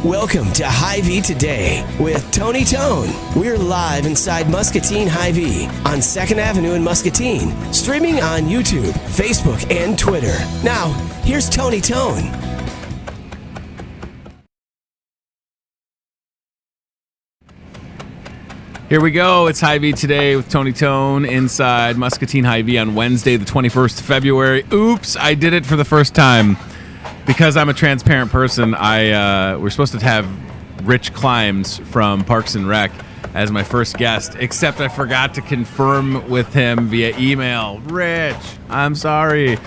Welcome to Hy-Vee Today with Tony Tone. We're live inside Muscatine Hy-Vee on 2nd Avenue in Muscatine, streaming on YouTube, Facebook, and Twitter. Now, here's Tony Tone. Here we go. It's Hy-Vee Today with Tony Tone inside Muscatine Hy-Vee on Wednesday, the 21st of February. Oops, I did it for the first time. Because I'm a transparent person, we're supposed to have Rich Climbs from Parks and Rec as my first guest, except I forgot to confirm with him via email. Rich, I'm sorry.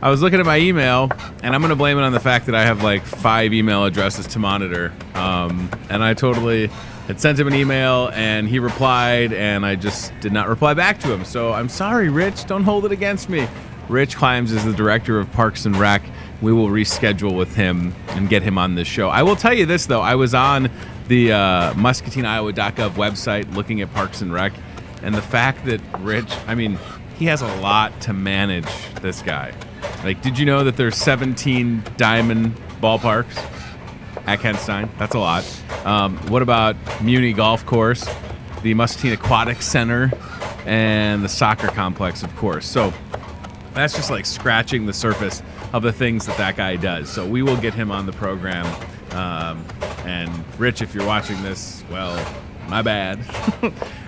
I was looking at my email, and I'm going to blame it on the fact that I have like 5 email addresses to monitor. And I totally had sent him an email, and he replied, and I just did not reply back to him. So I'm sorry, Rich. Don't hold it against me. Rich Climbs is the director of Parks and Rec. We will reschedule with him and get him on this show. I will tell you this, though. I was on the muscatineiowa.gov website looking at Parks and Rec, and the fact that Rich, he has a lot to manage, this guy. Like, did you know that there's 17 diamond ballparks at Kentstein? That's a lot. What about Muni Golf Course, the Muscatine Aquatic Center, and the soccer complex, of course. So that's just like scratching the surface of the things that guy does. So we will get him on the program. And Rich, if you're watching this, well, my bad.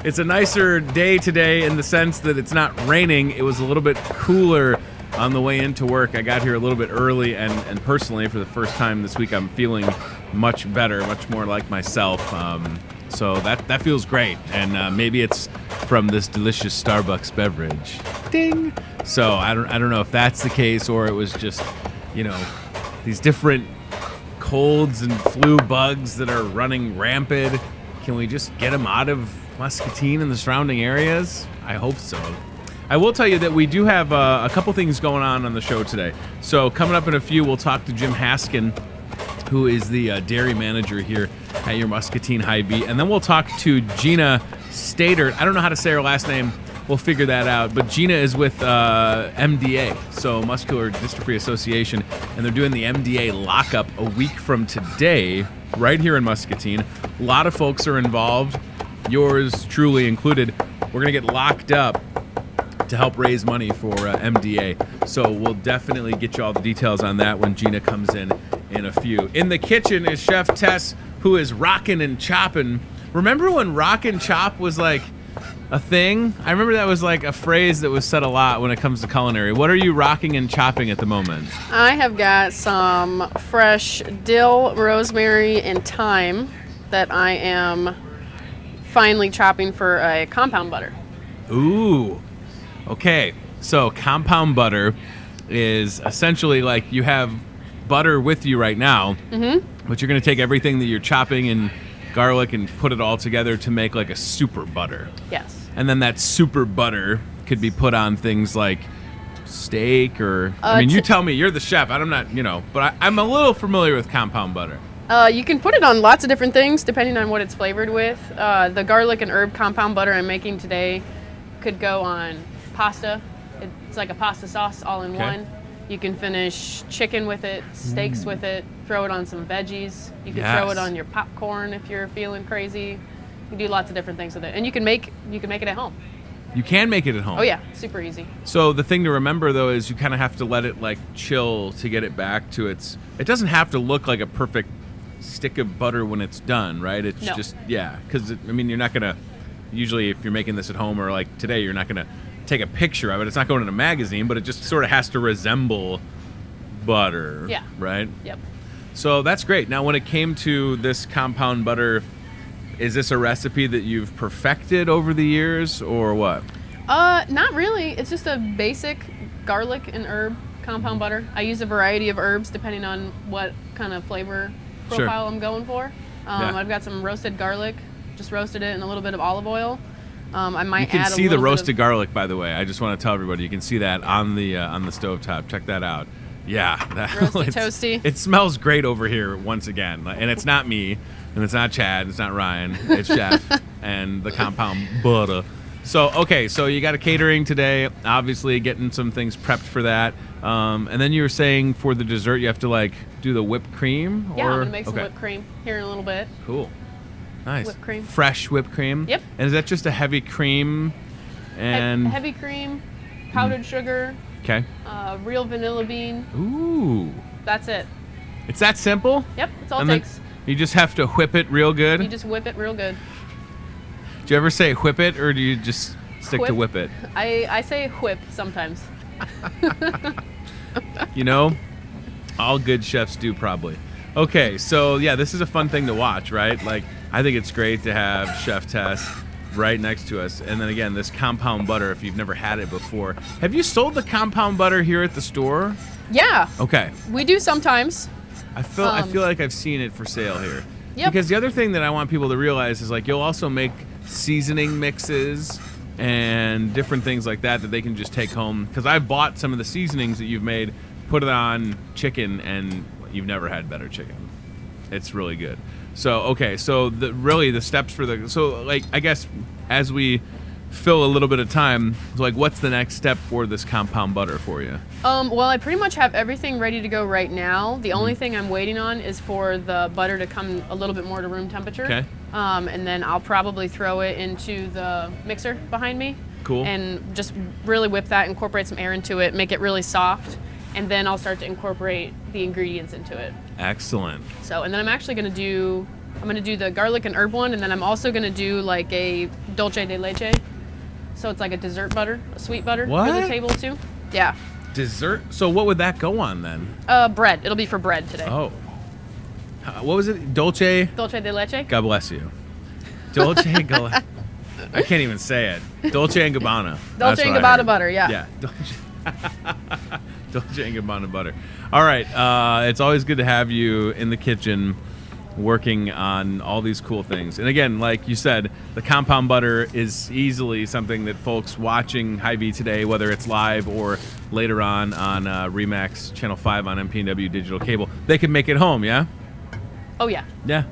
It's a nicer day today in the sense that it's not raining. It was a little bit cooler on the way into work. I got here a little bit early, and personally, for the first time this week, I'm feeling much better, much more like myself. So that feels great. And maybe it's from this delicious Starbucks beverage. Ding! So I don't know if that's the case, or it was just, these different colds and flu bugs that are running rampant. Can we just get them out of Muscatine and the surrounding areas? I hope so. I will tell you that we do have a couple things going on the show today. So coming up in a few, we'll talk to Jim Haskin, who is the dairy manager here at your Muscatine Hy-Vee. And then we'll talk to Gina Stater. I don't know how to say her last name. We'll figure that out. But Gina is with MDA, so Muscular Dystrophy Association, and they're doing the MDA lockup a week from today right here in Muscatine. A lot of folks are involved, yours truly included. We're going to get locked up to help raise money for MDA. So we'll definitely get you all the details on that when Gina comes in a few. In the kitchen is Chef Tess, who is rockin' and chopping. Remember when rock and chop was like a thing? I remember that was like a phrase that was said a lot when it comes to culinary. What are you rocking and chopping at the moment? I have got some fresh dill, rosemary, and thyme that I am finely chopping for a compound butter. Ooh. Okay, so compound butter is essentially like you have butter with you right now, but you're going to take everything that you're chopping and garlic and put it all together to make like a super butter. Yes. And then that super butter could be put on things like steak or... you tell me, you're the chef. I'm not, but I'm a little familiar with compound butter. You can put it on lots of different things depending on what it's flavored with. The garlic and herb compound butter I'm making today could go on pasta. It's like a pasta sauce all in one. You can finish chicken with it, steaks with it, throw it on some veggies. You can throw it on your popcorn if you're feeling crazy. You can do lots of different things with it. And you can make it at home. You can make it at home? Oh yeah, super easy. So the thing to remember though is you kind of have to let it like chill to get it back to its... It doesn't have to look like a perfect stick of butter when it's done, right? It's just, because you're not going to... Usually if you're making this at home or like today, you're not going to take a picture of it. It's not going in a magazine, but it just sort of has to resemble butter. Yeah. Right? Yep. So that's great. Now, when it came to this compound butter, is this a recipe that you've perfected over the years or what? Not really. It's just a basic garlic and herb compound butter. I use a variety of herbs depending on what kind of flavor profile I'm going for. I've got some roasted garlic, just roasted it in a little bit of olive oil. I might add a little bit. You can see the roasted garlic, by the way. I just want to tell everybody, you can see that on the stovetop. Check that out. Yeah, roasted toasty. It smells great over here once again, and it's not me, and it's not Chad, it's not Ryan, it's Chef and the compound butter. So, okay, so you got a catering today, obviously getting some things prepped for that. And then you were saying for the dessert, you have to, like, do the whipped cream? Yeah, I'm going to make some whipped cream here in a little bit. Cool. Nice. Whipped cream. Fresh whipped cream? Yep. And is that just a heavy cream? And heavy cream, powdered sugar. Okay. Real vanilla bean. Ooh. That's it. It's that simple? Yep, that's all and it takes. You just have to whip it real good? You just whip it real good. Do you ever say whip it, or do you just stick to whip it? I say whip sometimes. You know, all good chefs do probably. Okay, so yeah, this is a fun thing to watch, right? Like, I think it's great to have Chef Tess right next to us. And then again, this compound butter, if you've never had it before. Have you sold the compound butter here at the store? Yeah. Okay. We do sometimes. I feel like I've seen it for sale here. Yep. Because the other thing that I want people to realize is, like, you'll also make seasoning mixes and different things like that they can just take home. Because I've bought some of the seasonings that you've made, put it on chicken, and you've never had better chicken. It's really good. So, okay, so the steps for like, I guess as we fill a little bit of time, like, what's the next step for this compound butter for you? Well, I pretty much have everything ready to go right now. The only thing I'm waiting on is for the butter to come a little bit more to room temperature. Okay. And then I'll probably throw it into the mixer behind me. Cool. And just really whip that, incorporate some air into it, make it really soft. And then I'll start to incorporate the ingredients into it. Excellent. So, and then I'm actually going to do the garlic and herb one, and then I'm also going to do like a dulce de leche. So it's like a dessert butter, a sweet butter for the table too. Yeah. Dessert? So what would that go on then? Bread. It'll be for bread today. Oh. What was it? Dulce? Dulce de leche? God bless you. Dulce I can't even say it. Dolce and Gabbana. Dolce and Gabbana butter, yeah. Yeah. Dolce and Gabbana butter. All right. It's always good to have you in the kitchen working on all these cool things. And again, like you said, the compound butter is easily something that folks watching Hy-Vee today, whether it's live or later on Remax Channel 5 on MPNW digital cable, they can make it home, yeah? Oh, yeah. Yeah.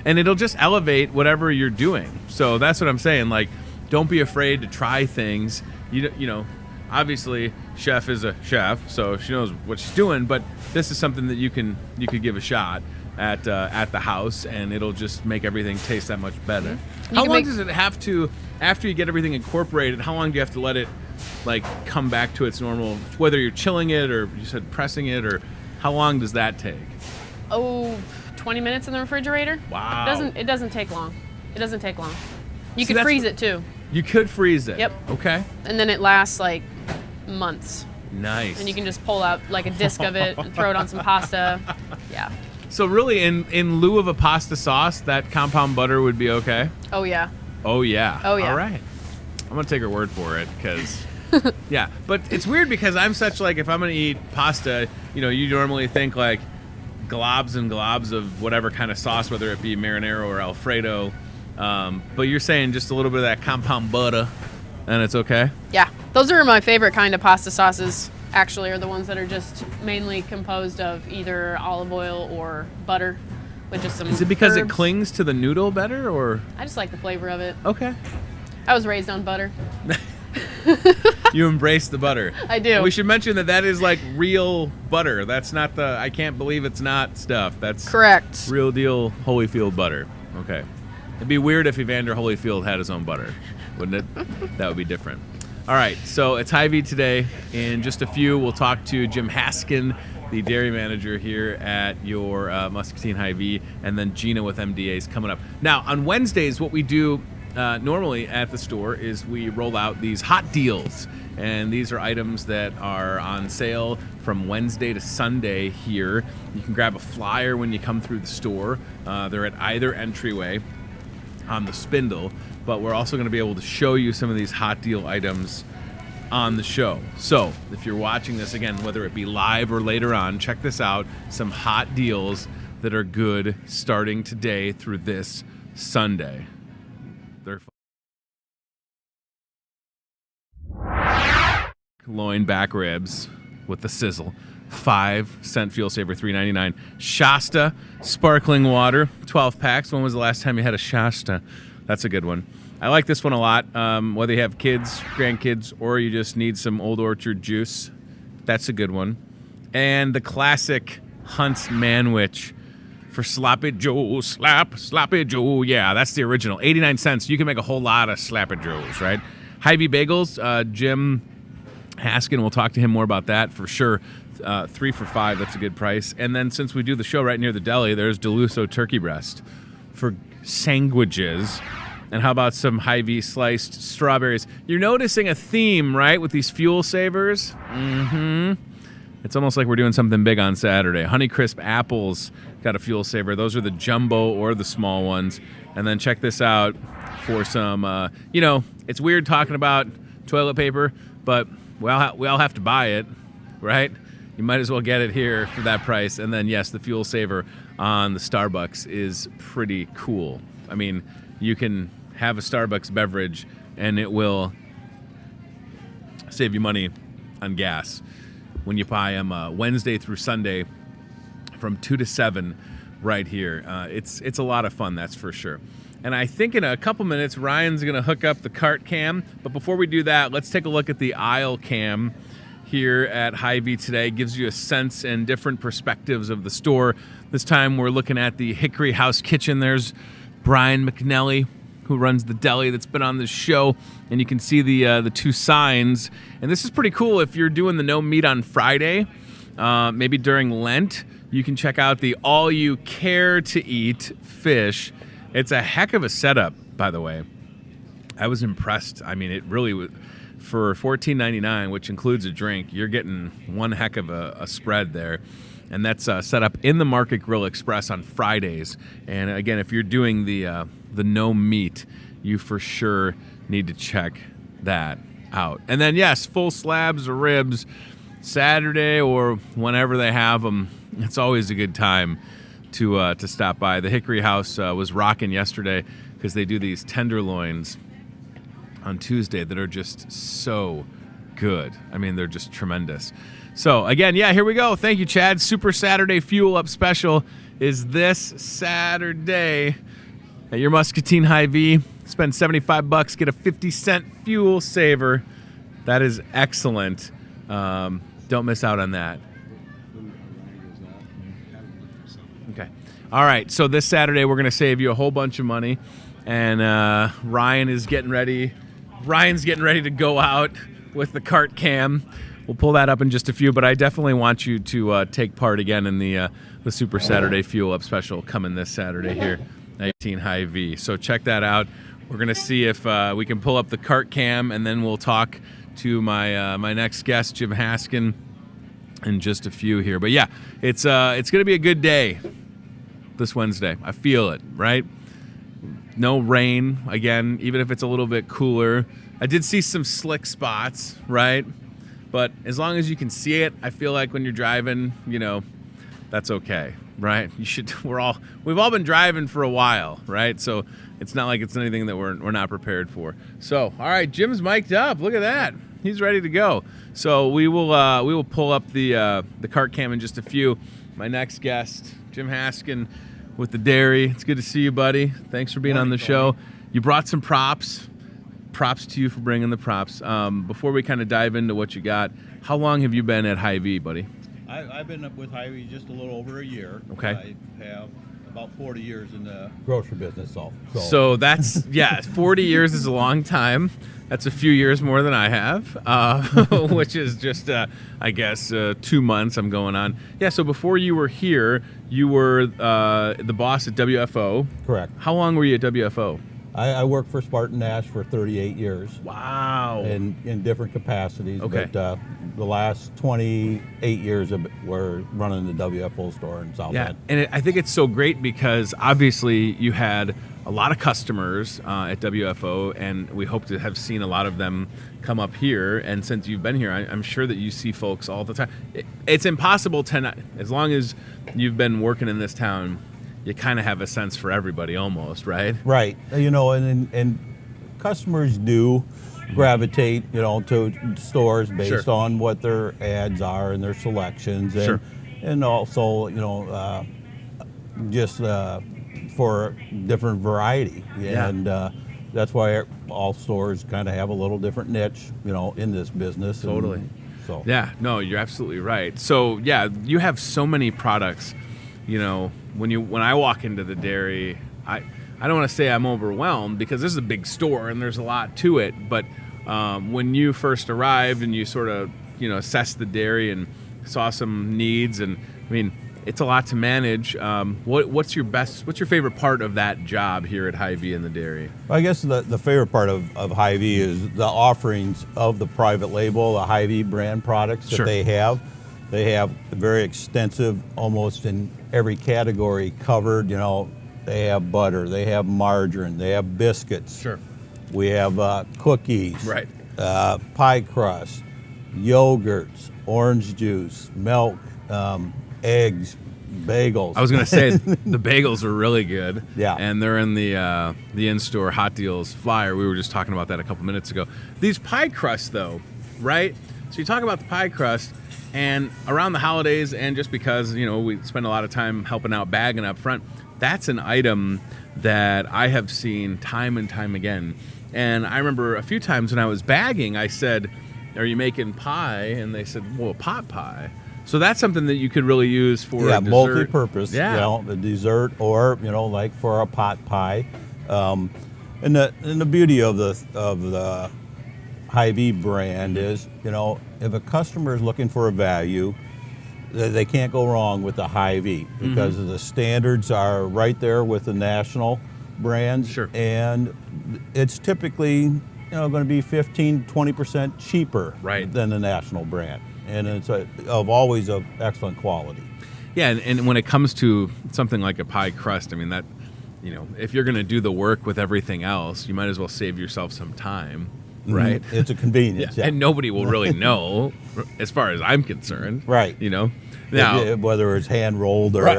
And it'll just elevate whatever you're doing. So that's what I'm saying. Like, don't be afraid to try things. You know, obviously, chef is a chef, so she knows what she's doing. But this is something that you could give a shot at the house, and it'll just make everything taste that much better. How long does it have to, after you get everything incorporated? How long do you have to let it, like, come back to its normal? Whether you're chilling it or you said pressing it, or how long does that take? Oh, 20 minutes in the refrigerator. Wow. It doesn't take long. It doesn't take long. You could freeze it too. You could freeze it. Yep. Okay. And then it lasts like months. Nice. And you can just pull out like a disc of it and throw it on some pasta. Yeah. So really, in lieu of a pasta sauce, that compound butter would be okay? Oh, yeah. Oh, yeah. Oh, yeah. All right. I'm going to take her word for it, because, yeah. But it's weird because I'm such, like, if I'm going to eat pasta, you know, you normally think, like, globs and globs of whatever kind of sauce, whether it be marinara or Alfredo. But you're saying just a little bit of that compound butter, and it's okay? Yeah. Those are my favorite kind of pasta sauces, actually, are the ones that are just mainly composed of either olive oil or butter with just some Is it because herbs. it clings to the noodle better, or? I just like the flavor of it. Okay. I was raised on butter. You embrace the butter. I do. We should mention that is like real butter. That's not the I can't believe it's not stuff. That's correct. Real deal Holyfield butter. Okay. It'd be weird if Evander Holyfield had his own butter, wouldn't it? That would be different. All right, so it's Hy-Vee today. In just a few, we'll talk to Jim Haskin, the dairy manager here at your Muscatine Hy-Vee, and then Gina with MDA's coming up. Now, on Wednesdays, what we do normally at the store is we roll out these hot deals, and these are items that are on sale from Wednesday to Sunday here. You can grab a flyer when you come through the store. They're at either entryway on the spindle, but we're also going to be able to show you some of these hot deal items on the show. So if you're watching this, again, whether it be live or later on, check this out. Some hot deals that are good starting today through this Sunday. They're loin back ribs with the sizzle, 5-cent fuel saver, $3.99. Shasta sparkling water, 12 packs. When was the last time you had a Shasta? That's a good one. I like this one a lot. Whether you have kids, grandkids, or you just need some Old Orchard juice, that's a good one. And the classic Hunt's Manwich for Sloppy Joe, Sloppy Joe. Yeah, that's the original. 89 cents. You can make a whole lot of Sloppy Joes, right? Hy-Vee Bagels, Jim Haskin, we'll talk to him more about that for sure. 3 for $5, that's a good price. And then since we do the show right near the deli, there's Deluso turkey breast for sandwiches. And how about some Hy-Vee sliced strawberries? You're noticing a theme, right, with these fuel savers? Mm-hmm. It's almost like we're doing something big on Saturday. Honeycrisp apples got a fuel saver. Those are the jumbo or the small ones. And then check this out for some, it's weird talking about toilet paper, but we all have to buy it, right? You might as well get it here for that price. And then, yes, the fuel saver on the Starbucks is pretty cool. I mean, you can have a Starbucks beverage, and it will save you money on gas when you buy them Wednesday through Sunday from 2 to 7 right here. It's a lot of fun, that's for sure. And I think in a couple minutes, Ryan's going to hook up the cart cam. But before we do that, let's take a look at the aisle cam here at Hy-Vee today. Gives you a sense and different perspectives of the store. This time we're looking at the Hickory House Kitchen. There's Brian McNelly, who runs the deli that's been on this show. And you can see the 2 signs. And this is pretty cool if you're doing the no meat on Friday, maybe during Lent. You can check out the all you care to eat fish. It's a heck of a setup, by the way. I was impressed. I mean, it really was. For $14.99, which includes a drink, you're getting one heck of a spread there. And that's set up in the Market Grill Express on Fridays. And again, if you're doing the no meat, you for sure need to check that out. And then, yes, full slabs of ribs Saturday or whenever they have them. It's always a good time to stop by. The Hickory House was rocking yesterday because they do these tenderloins on Tuesday that are just so good. I mean, they're just tremendous. So again, yeah, here we go. Thank you, Chad. Super Saturday Fuel Up Special is this Saturday at your Muscatine Hy-Vee. Spend $75, get a 50-cent fuel saver. That is excellent. Don't miss out on that. Okay. All right. So this Saturday, we're going to save you a whole bunch of money. And Ryan is getting ready. Ryan's getting ready to go out with the cart cam. We'll pull that up in just a few, but I definitely want you to take part again in the Super Saturday Fuel Up Special coming this Saturday here, 19 Hy-Vee. So check that out. We're going to see if we can pull up the cart cam, and then we'll talk to my next guest, Jim Haskin, in just a few here. But yeah, it's going to be a good day this Wednesday. I feel it, right? No rain, again, even if it's a little bit cooler. I did see some slick spots, right? But as long as you can see it, I feel like when you're driving, that's okay, right? We've all been driving for a while, right? So it's not like it's anything that we're not prepared for. So, all right, Jim's mic'd up. Look at that. He's ready to go. So we will pull up the cart cam in just a few. My next guest, Jim Haskin, with the dairy. It's good to see you, buddy. Thanks for being on the show. You brought some props. Props to you for bringing the props. Before we kind of dive into what you got, how long have you been at Hy-Vee, buddy? I've been with Hy-Vee just a little over a year. Okay. I have about 40 years in the grocery business. So that's, 40 years is a long time. That's a few years more than I have, which is just, I guess, 2 months I'm going on. Yeah, so before you were here, you were the boss at WFO. Correct. How long were you at WFO? I worked for Spartan Nash for 38 years. Wow. In different capacities. Okay. But the last 28 years were running the WFO store in South Bend. And I think it's so great because obviously you had a lot of customers at WFO, and we hope to have seen a lot of them come up here. And since you've been here, I'm sure that you see folks all the time. It's impossible to not, as long as you've been working in this town, you kind of have a sense for everybody almost, right? Right. And customers do gravitate, to stores based on what their ads are and their selections, and and also, just for different variety. And that's why all stores kind of have a little different niche, in this business. Totally. So Yeah, no, you're absolutely right. So yeah, you have so many products. When I walk into the dairy, I don't want to say I'm overwhelmed because this is a big store and there's a lot to it. But when you first arrived and you sort of assessed the dairy and saw some needs, and I mean, it's a lot to manage. What's your favorite part of that job here at Hy-Vee in the dairy? I guess the favorite part of Hy-Vee is the offerings of the private label, the Hy-Vee brand products that Sure. they have. They have very extensive, almost in every category covered. They have butter, they have margarine, they have biscuits. Sure. We have cookies, Right. Pie crust, yogurts, orange juice, milk, eggs, bagels. I was going to say the bagels are really good. Yeah. And they're in the in-store hot deals flyer. We were just talking about that a couple minutes ago. These pie crusts, though, right? So you talk about the pie crust, and around the holidays, and just because we spend a lot of time helping out bagging up front, that's an item that I have seen time and time again. And I remember a few times when I was bagging, I said, "Are you making pie?" And they said, "Well, pot pie." So that's something that you could really use for a dessert. multi-purpose. Yeah. The dessert, or like for a pot pie. And the beauty of the Hy-Vee brand is, if a customer is looking for a value, they can't go wrong with the Hy-Vee because the standards are right there with the national brands. Sure. And it's typically going to be 15-20% cheaper Right. than the national brand. And it's always of excellent quality. Yeah, and when it comes to something like a pie crust, I mean, that, if you're going to do the work with everything else, you might as well save yourself some time, right? It's a convenience. Yeah. And nobody will really know, as far as I'm concerned. Right. Now, Whether it's hand rolled or Right.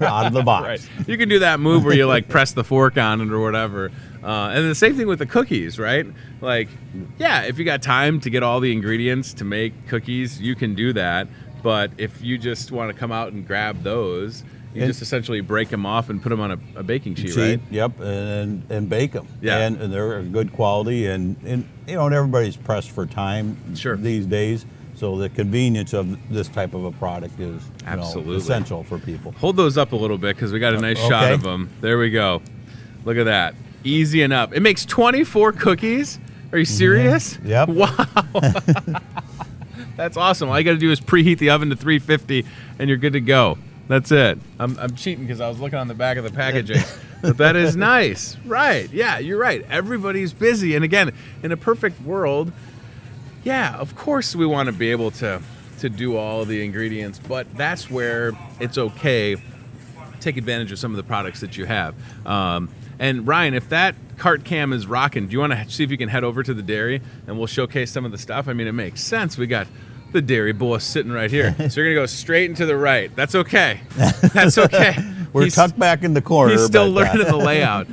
out of the box. right. You can do that move where you press the fork on it or whatever. And the same thing with the cookies, right? If you got time to get all the ingredients to make cookies, you can do that. But if you just want to come out and grab those, you just essentially break them off and put them on a baking sheet, right? Yep, and bake them. Yeah. And they're good quality, and everybody's pressed for time Sure. these days. So the convenience of this type of a product is Absolutely. essential for people. Hold those up a little bit because we got a nice shot Okay. of them. There we go. Look at that. Easy enough. It makes 24 cookies. Are you serious? Yep. Wow. That's awesome. All you got to do is preheat the oven to 350 and you're good to go. That's it. I'm cheating because I was looking on the back of the packaging. But that is nice. Right. Yeah, you're right. Everybody's busy. And again, in a perfect world, yeah, of course we want to be able to do all the ingredients, but that's where it's okay. Take advantage of some of the products that you have. And Ryan, if that cart cam is rocking, do you want to see if you can head over to the dairy and we'll showcase some of the stuff? I mean, it makes sense. We got the dairy boss sitting right here. So you're going to go straight and to the right. That's okay. That's okay. We're tucked back in the corner. He's still but, learning the layout.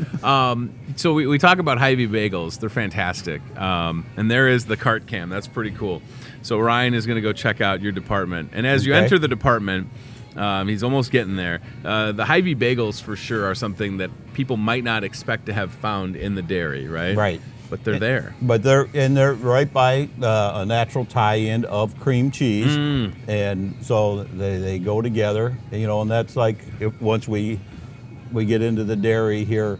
So we talk about Hy-Vee bagels. They're fantastic. And there is the cart cam. That's pretty cool. So Ryan is going to go check out your department. And as you enter the department, he's almost getting there. The Hy-Vee bagels for sure are something that people might not expect to have found in the dairy, right? Right. But they're there. But they're right by a natural tie-in of cream cheese, and so they go together. And that's once we get into the dairy here,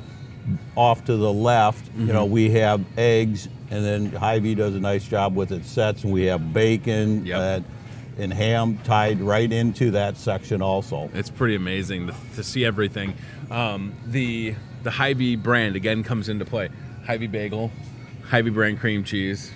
off to the left, we have eggs, and then Hy-Vee does a nice job with its sets, and we have bacon and ham tied right into that section also. It's pretty amazing to see everything. The Hy-Vee brand again comes into play. Hy-Vee bagel, Hy-Vee brand cream cheese,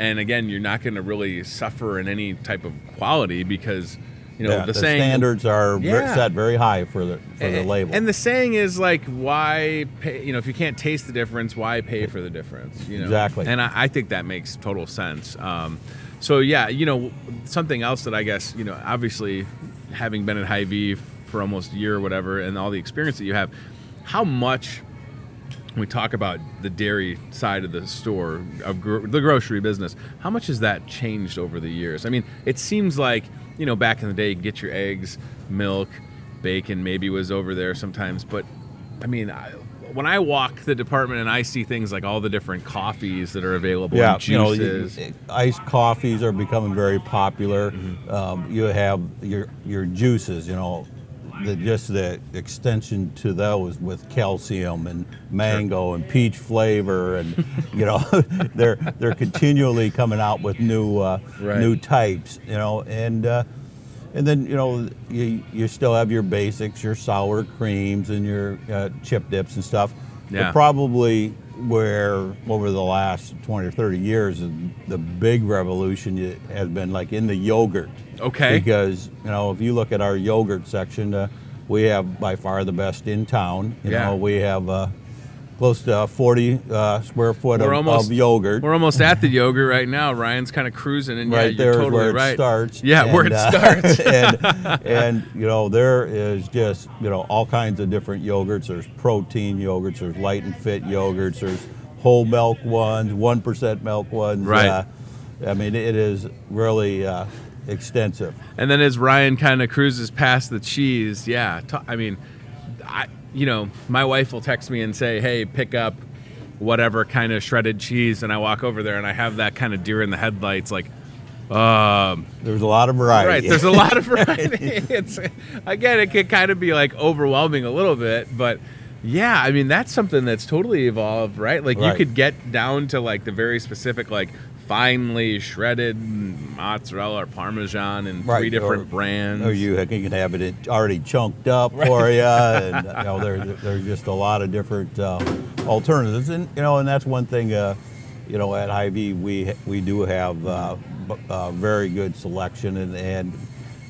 and again, you're not going to really suffer in any type of quality because the saying, standards are set very high for the label. And the saying is why pay? If you can't taste the difference, why pay for the difference? Exactly. And I think that makes total sense. So yeah, something else that I guess obviously having been at Hy-Vee for almost a year or whatever, and all the experience that you have, how much. When we talk about the dairy side of the store, of the grocery business, how much has that changed over the years? I mean, it seems like, back in the day, you get your eggs, milk, bacon maybe was over there sometimes. But, I mean, when I walk the department and I see things like all the different coffees that are available, Yeah, and juices. iced coffees are becoming very popular. You have your juices, just the extension to those with calcium and mango and peach flavor, and they're continually coming out with new types, and then you still have your basics, your sour creams and your chip dips and stuff. Yeah. But probably where over the last 20 or 30 years, the big revolution has been like in the yogurt. Okay. Because if you look at our yogurt section, we have by far the best in town. We have close to 40 square foot of yogurt. We're almost at the yogurt right now. Ryan's kind of cruising, and right you're there totally where it right. starts. Yeah, where it starts. and there is just all kinds of different yogurts. There's protein yogurts. There's light and fit yogurts. There's whole milk ones, 1% milk ones. Right. It is really extensive. And then as Ryan kind of cruises past the cheese, my wife will text me and say, hey, pick up whatever kind of shredded cheese, and I walk over there and I have that kind of deer in the headlights, like, there's a lot of variety. Right, there's a lot of variety. It can kind of be like overwhelming a little bit, but yeah, that's something that's totally evolved, right? Like you could get down to like the very specific, like finely shredded mozzarella or Parmesan in 3 different brands. Or you can have it already chunked up for you, and there's just a lot of different alternatives, and that's one thing. At Hy-Vee we do have a very good selection, and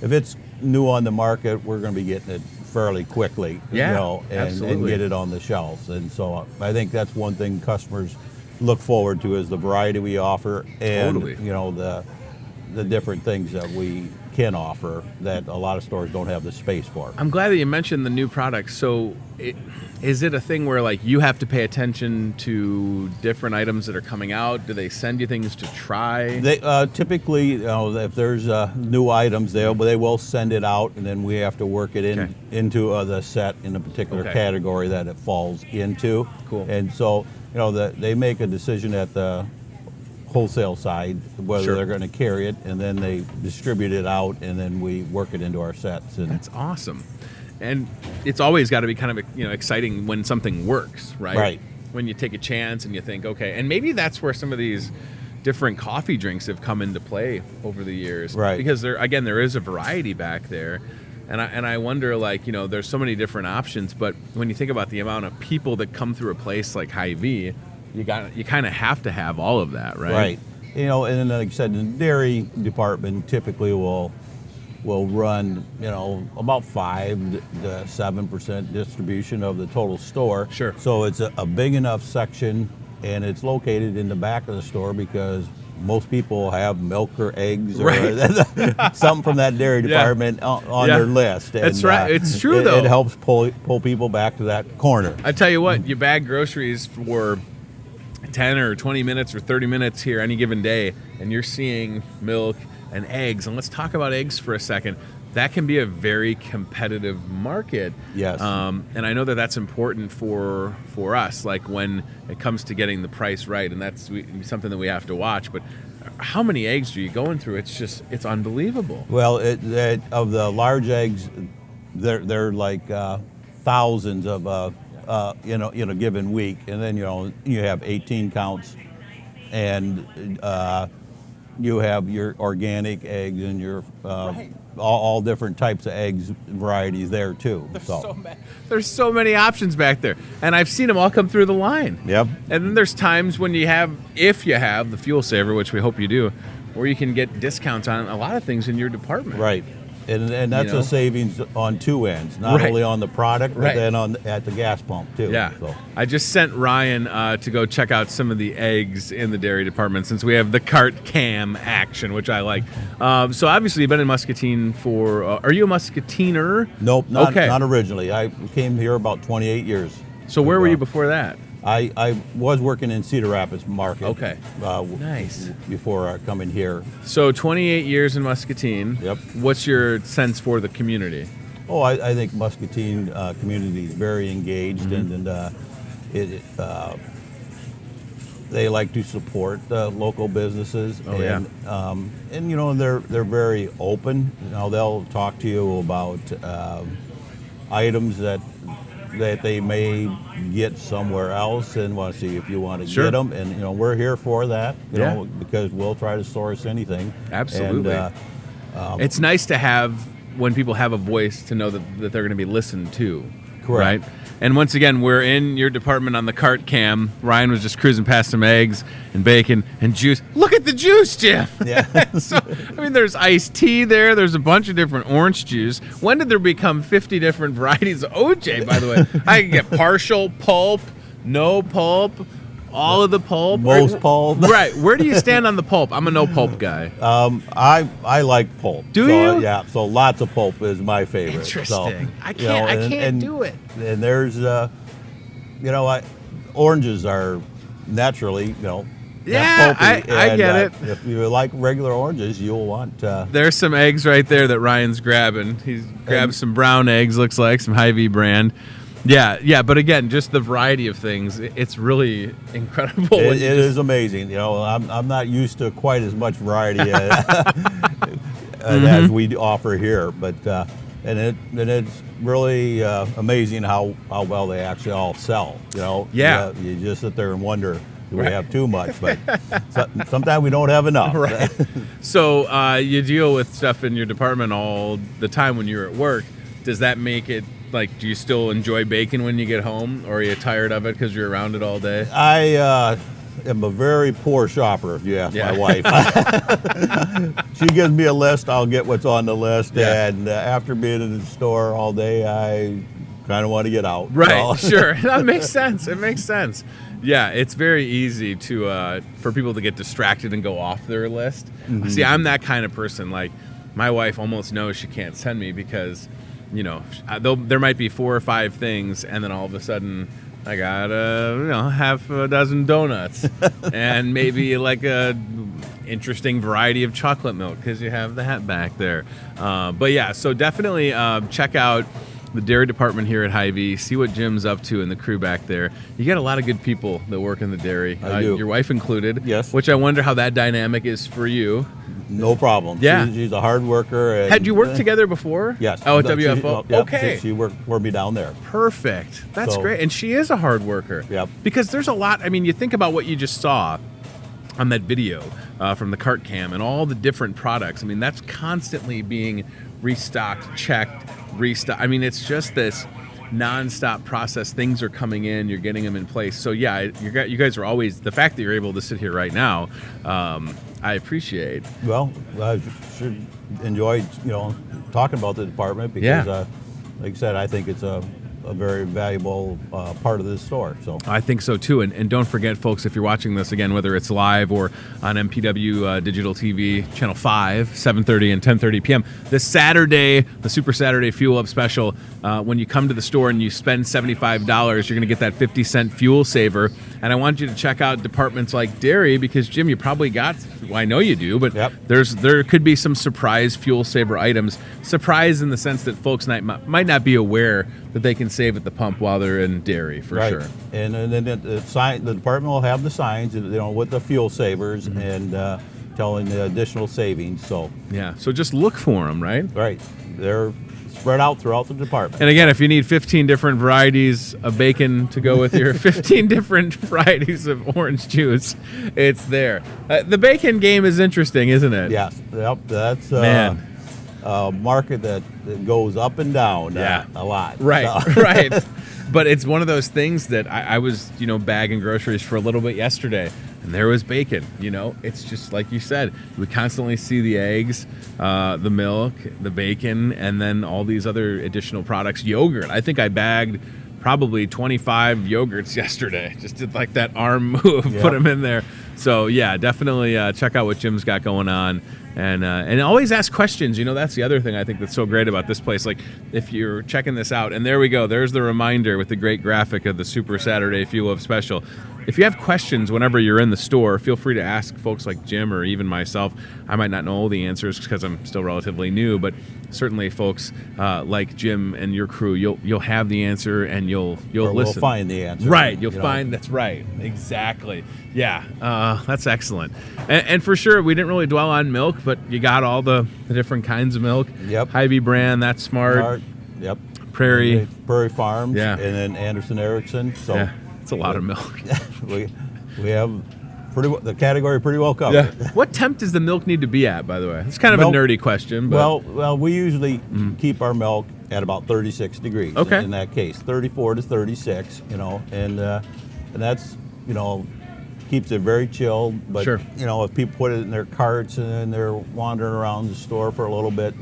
if it's new on the market, we're going to be getting it fairly quickly. And get it on the shelves, and so I think that's one thing customers look forward to is the variety we offer, and the different things that we can offer that a lot of stores don't have the space for. I'm glad that you mentioned the new products. So is it a thing where like you have to pay attention to different items that are coming out? Do they send you things to try? They typically, if there's new items, they will send it out, and then we have to work it into the set in a particular category that it falls into. Cool. And so they make a decision at the wholesale side whether they're going to carry it, and then they distribute it out, and then we work it into our sets. And that's awesome. And it's always got to be kind of exciting when something works, right? Right. When you take a chance and you think, okay, and maybe that's where some of these different coffee drinks have come into play over the years, right? Because there is a variety back there. And I wonder, there's so many different options, but when you think about the amount of people that come through a place like Hy-Vee, you kind of have to have all of that, right? Right. And then, like I said, the dairy department typically will run, about 5 to 7% distribution of the total store. Sure. So it's a big enough section, and it's located in the back of the store because most people have milk or eggs or something from that dairy department on their list. That's right. It's true, though. It helps pull people back to that corner. I tell you what, you bag groceries for 10 or 20 minutes or 30 minutes here any given day, and you're seeing milk and eggs. And let's talk about eggs for a second. That can be a very competitive market. Yes. And I know that that's important for us, like when it comes to getting the price right, and that's something that we have to watch. But how many eggs are you going through? It's unbelievable. Well, of the large eggs, they're like thousands of in a given week, and then you have 18 counts, and you have your organic eggs and your all different types of eggs varieties there too. There's so many options back there, and I've seen them all come through the line. Yep. And then there's times when if you have the fuel saver, which we hope you do, where you can get discounts on a lot of things in your department. Right. And that's a savings on 2 ends, not only on the product, but then at the gas pump too. Yeah. So. I just sent Ryan to go check out some of the eggs in the dairy department since we have the cart cam action, which I like. So obviously you've been in Muscatine for. Are you a Muscatiner? Nope, not originally. I came here about 28 years. So where were you before that? I was working in Cedar Rapids market. Okay. Nice. Before coming here. So 28 years in Muscatine. Yep. What's your sense for the community? Oh, I think Muscatine community is very engaged, and they like to support local businesses, Oh, and you know they're very open. You know, they'll talk to you about items that they may get somewhere else and want to see if you want to Sure. get them. And you know, we're here for that. You Yeah. know, because we'll try to source anything. Absolutely. And, It's nice to have when people have a voice to know that they're going to be listened to. Correct. Right? And once again, we're in your department on the cart cam. Ryan was just cruising past some eggs and bacon and juice. Look at the juice, Jim. Yeah. So, I mean, there's iced tea there. There's a bunch of different orange juice. When did there become 50 different varieties of OJ, by the way? I can get partial pulp, no pulp, all of the pulp. Most pulp. Right. Where do you stand on the pulp? I'm a no pulp guy. I like pulp. Do so, you? Yeah. So lots of pulp is my favorite. Interesting. So, I you know, can't do it. And there's, you know, oranges are naturally, you know. Yeah, pulpy, I and, get it. If you like regular oranges, you'll want. There's some eggs right there that Ryan's grabbing. He's grabbed some brown eggs, looks like, some Hy-Vee brand. Yeah, but again, just the variety of things, it's really incredible. It is amazing. You know, I'm not used to quite as much variety as we offer here, but and it's really amazing how well they actually all sell. You know, Yeah. You just sit there and wonder, do we Right. have too much? But sometimes we don't have enough. Right. So you deal with stuff in your department all the time when you're at work. Does that make it, like, do you still enjoy bacon when you get home, or are you tired of it because you're around it all day? I am a very poor shopper, if you ask Yeah. my wife. She gives me a list, I'll get what's on the list, Yeah. and after being in the store all day, I kind of want to get out. Right, So- sure. That makes sense. It makes sense. Yeah, it's very easy to for people to get distracted and go off their list. See, I'm that kind of person. Like, my wife almost knows she can't send me because, you know, there might be 4 or 5 things, and then all of a sudden I got half a dozen donuts and maybe like a interesting variety of chocolate milk because you have the hat back there. But yeah, so definitely check out the dairy department here at Hy-Vee. See what Jim's up to and the crew back there. You got a lot of good people that work in the dairy. I do. Your wife included. Yes. Which I wonder how that dynamic is for you. No problem. Yeah. She's a hard worker. And, Had you worked together before? Yes. Oh, at She- WFO? yep, Okay. She worked for me down there. Perfect. That's So- great. And she is a hard worker. Yep. Because there's a lot. I mean, you think about what you just saw on that video from the cart cam and all the different products. I mean, that's constantly being restocked, checked, restocked. I mean, it's just this nonstop process. Things are coming in, you're getting them in place. So yeah, you guys are always, the fact that you're able to sit here right now, I appreciate. Well, I should enjoy, talking about the department because, Yeah. like I said, I think it's a very valuable part of this store. So I think so too, and don't forget, folks, if you're watching this again, whether it's live or on MPW Digital TV Channel 5, 7:30 and 10:30 p.m. This Saturday, the Super Saturday Fuel Up Special. When you come to the store and you spend $75, you're going to get that 50-cent fuel saver. And I want you to check out departments like dairy because, Jim, you probably got. Well, I know you do, but Yep. there could be some surprise fuel saver items. Surprise in the sense that folks might not be aware that they can save at the pump while they're in dairy, for right. sure. And then the department will have the signs, with the fuel savers and telling the additional savings. So Yeah, so just look for them, right? right, they're spread out throughout the department. And again, if you need 15 different varieties of bacon to go with your 15 different varieties of orange juice, it's there. The bacon game is interesting, isn't it? Yes, yep, that's Man. a market that goes up and down Yeah. a lot. Right, So- right. But it's one of those things that I was, bagging groceries for a little bit yesterday, and there was bacon. It's just like you said. We constantly see the eggs, the milk, the bacon, and then all these other additional products. Yogurt. I think I bagged probably 25 yogurts yesterday. Just did like that arm move, Yeah. put them in there. So yeah, definitely check out what Jim's got going on. And always ask questions. That's the other thing I think that's so great about this place. Like, if you're checking this out, and there we go. There's the reminder with the great graphic of the Super Saturday Fuel Up Special. if you have questions whenever you're in the store, feel free to ask folks like Jim or even myself. I might not know all the answers because I'm still relatively new, but certainly folks like Jim and your crew, you'll have the answer and you'll listen. We'll find the answer. Right, you'll find. That's right, exactly. Yeah, that's excellent. And for sure, we didn't really dwell on milk, but you got all the different kinds of milk. Yep. Hy-Vee brand, that's smart. Yep. Prairie Farms. Yeah. And then Anderson Erickson. So yeah, it's a lot of milk. we have the category pretty well covered. Yeah. What temp does the milk need to be at, by the way? It's kind of a nerdy question. But. Well, we usually keep our milk at about 36 degrees. Okay. In that case, 34 to 36, and that's, keeps it very chilled. But, sure. If people put it in their carts and then they're wandering around the store for a little bit,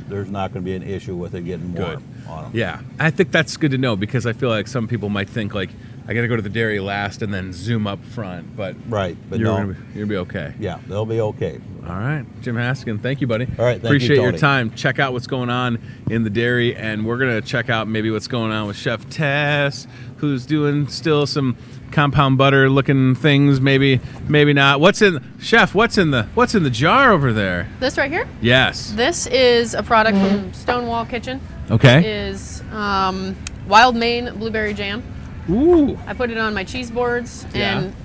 there's not going to be an issue with it getting warm on them. Yeah, I think that's good to know because I feel like some people might think like, I got to go to the dairy last and then zoom up front, but right, but you're gonna be okay. Yeah, they'll be okay. All right, Jim Haskin, thank you, buddy. All right, appreciate you, your Tony. time. Check out what's going on in the dairy, and we're gonna check out maybe what's going on with Chef Tess, who's doing still some compound butter looking things. Maybe not. What's in the jar over there? This right here? Yes. This is a product from Stonewall Kitchen. Okay. It is wild Maine blueberry jam. Ooh. I put it on my cheese boards, and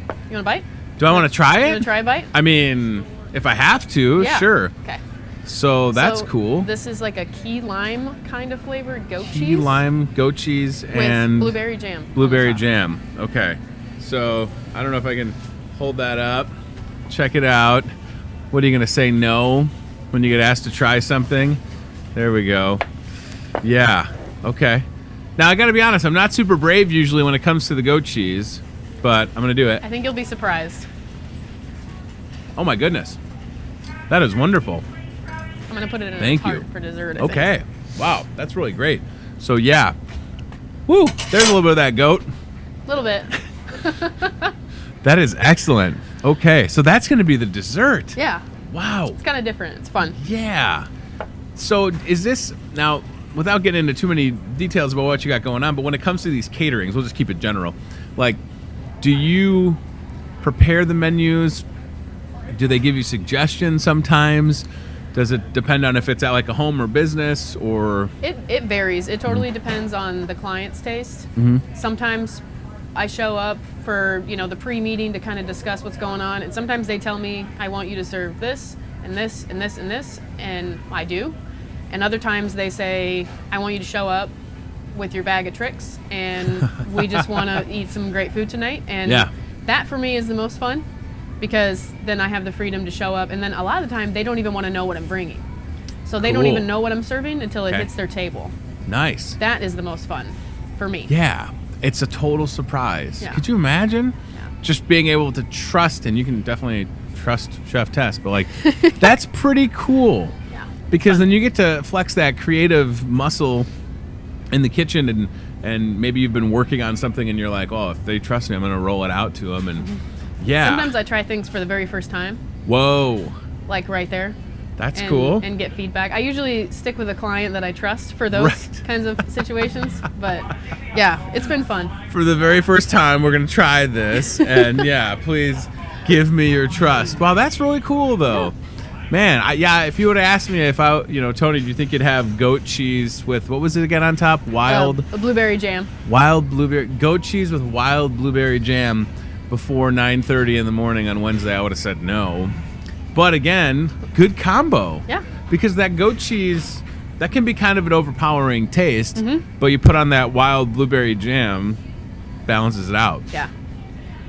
you want a bite? Do I want to try it? You want to try a bite? I mean, if I have to, Yeah. Sure. Okay. So that's cool. This is like a key lime kind of flavored goat cheese. Key lime, goat cheese, and with blueberry jam. Blueberry jam. Okay. So I don't know if I can hold that up. Check it out. What are you going to say no when you get asked to try something? There we go. Yeah. Okay. Now, I got to be honest, I'm not super brave usually when it comes to the goat cheese, but I'm going to do it. I think you'll be surprised. Oh, my goodness. That is wonderful. I'm going to put it in Thank a tart you. for dessert. I Okay. think. Wow. That's really great. So, yeah. Woo. There's a little bit of that goat. A little bit. That is excellent. Okay. So, that's going to be the dessert. Yeah. Wow. It's kind of different. It's fun. Yeah. So, is this now, without getting into too many details about what you got going on, but when it comes to these caterings, we'll just keep it general. Like, do you prepare the menus? Do they give you suggestions sometimes? Does it depend on if it's at like a home or business or? It varies. It totally depends on the client's taste. Sometimes I show up for, the pre-meeting to kind of discuss what's going on, and sometimes they tell me, I want you to serve this and this and this and this, and I do. And other times they say, I want you to show up with your bag of tricks, and we just want to eat some great food tonight. And that for me is the most fun, because then I have the freedom to show up. And then a lot of the time, they don't even want to know what I'm bringing. So they don't even know what I'm serving until it hits their table. Nice. That is the most fun for me. Yeah. It's a total surprise. Yeah. Could you imagine? Yeah. Just being able to trust, and you can definitely trust Chef Tess, but like, that's pretty cool. Because then you get to flex that creative muscle in the kitchen, and maybe you've been working on something and you're like, oh, if they trust me, I'm going to roll it out to them. And sometimes I try things for the very first time. Whoa. Like right there. That's cool. And get feedback. I usually stick with a client that I trust for those kinds of situations. But yeah, it's been fun. For the very first time, we're going to try this. And please give me your trust. Wow, that's really cool though. Man, if you would have asked me if Tony, do you think you'd have goat cheese with, what was it again on top? A blueberry jam. Wild blueberry, goat cheese with wild blueberry jam before 9:30 in the morning on Wednesday, I would have said no. But again, good combo. Yeah. Because that goat cheese, that can be kind of an overpowering taste, but you put on that wild blueberry jam, balances it out. Yeah.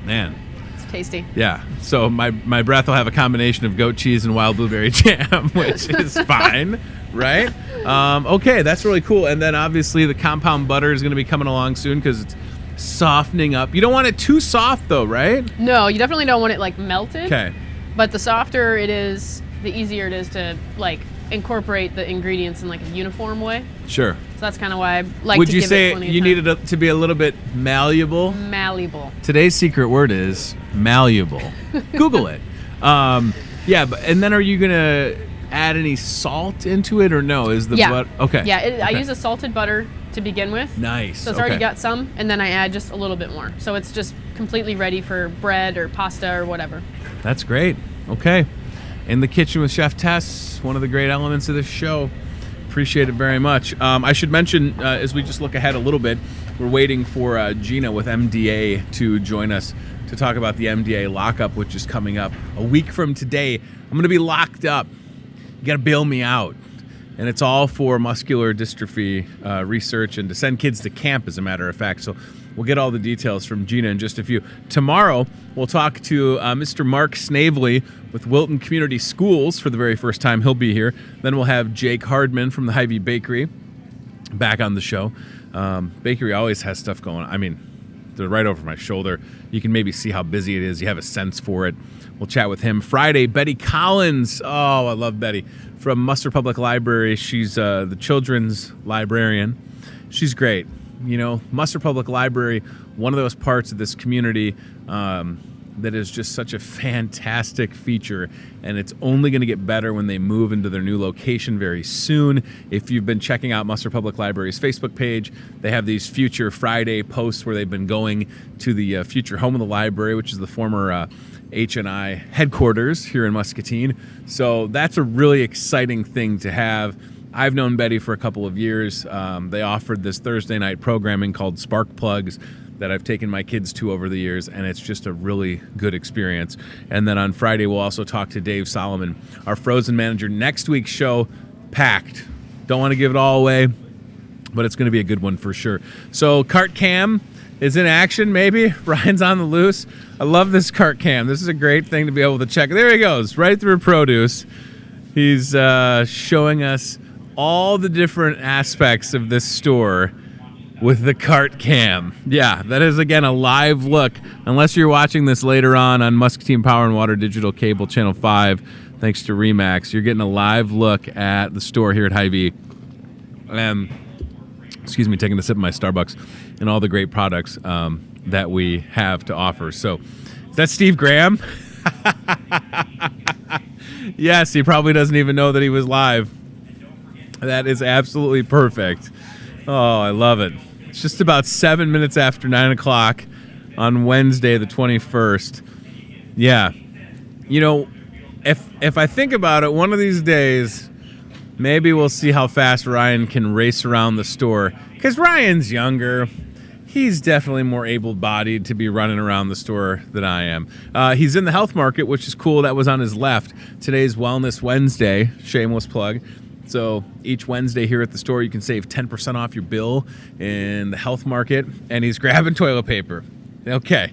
Man. Tasty. Yeah. So my breath will have a combination of goat cheese and wild blueberry jam, which is fine, right? Okay, that's really cool. And then obviously the compound butter is going to be coming along soon because it's softening up. You don't want it too soft though, right? No, you definitely don't want it like melted. Okay. But the softer it is, the easier it is to like incorporate the ingredients in like a uniform way. Sure. So that's kind of why I like Would to you give say it plenty of you time. need it to be a little bit malleable? Malleable. Today's secret word is malleable. Google it. And then are you gonna add any salt into it or no? Is the butter okay? Yeah, I Okay. use a salted butter to begin with. Nice. So it's already got some, and then I add just a little bit more. So it's just completely ready for bread or pasta or whatever. That's great. Okay. In the kitchen with Chef Tess, one of the great elements of this show. Appreciate it very much. I should mention, as we just look ahead a little bit, we're waiting for Gina with MDA to join us to talk about the MDA lockup, which is coming up a week from today. I'm going to be locked up. You got to bail me out. And it's all for muscular dystrophy research and to send kids to camp, as a matter of fact. So we'll get all the details from Gina in just a few. Tomorrow, we'll talk to Mr. Mark Snavely with Wilton Community Schools for the very first time. He'll be here. Then we'll have Jake Hardman from the Hy-Vee Bakery back on the show. Bakery always has stuff going on. I mean, they're right over my shoulder. You can maybe see how busy it is. You have a sense for it. We'll chat with him. Friday, Betty Collins. Oh, I love Betty. From Musser Public Library. She's the children's librarian. She's great. You know, Musser Public Library, one of those parts of this community that is just such a fantastic feature, and it's only going to get better when they move into their new location very soon. If you've been checking out Musser Public Library's Facebook page, they have these Future Friday posts where they've been going to the future home of the library, which is the former H&I headquarters here in Muscatine. So that's a really exciting thing to have. I've known Betty for a couple of years. They offered this Thursday night programming called Spark Plugs that I've taken my kids to over the years, and it's just a really good experience. And then on Friday, we'll also talk to Dave Solomon, our frozen manager. Next week's show, packed. Don't want to give it all away, but it's going to be a good one for sure. So cart cam is in action, maybe. Ryan's on the loose. I love this cart cam. This is a great thing to be able to check. There he goes, right through produce. He's showing us all the different aspects of this store with the cart cam. Yeah, that is, again, a live look. Unless you're watching this later on Muscatine Power and Water Digital Cable Channel 5, thanks to Remax, you're getting a live look at the store here at Hy-Vee. Excuse me, taking a sip of my Starbucks and all the great products that we have to offer. So, is that Steve Graham? Yes, he probably doesn't even know that he was live. That is absolutely perfect. Oh, I love it. It's just about 7 minutes after 9 o'clock on Wednesday, the 21st. Yeah. You know, if I think about it, one of these days, maybe we'll see how fast Ryan can race around the store. Because Ryan's younger. He's definitely more able-bodied to be running around the store than I am. He's in the health market, which is cool. That was on his left. Today's Wellness Wednesday. Shameless plug. So each Wednesday here at the store, you can save 10% off your bill in the health market. And he's grabbing toilet paper. Okay.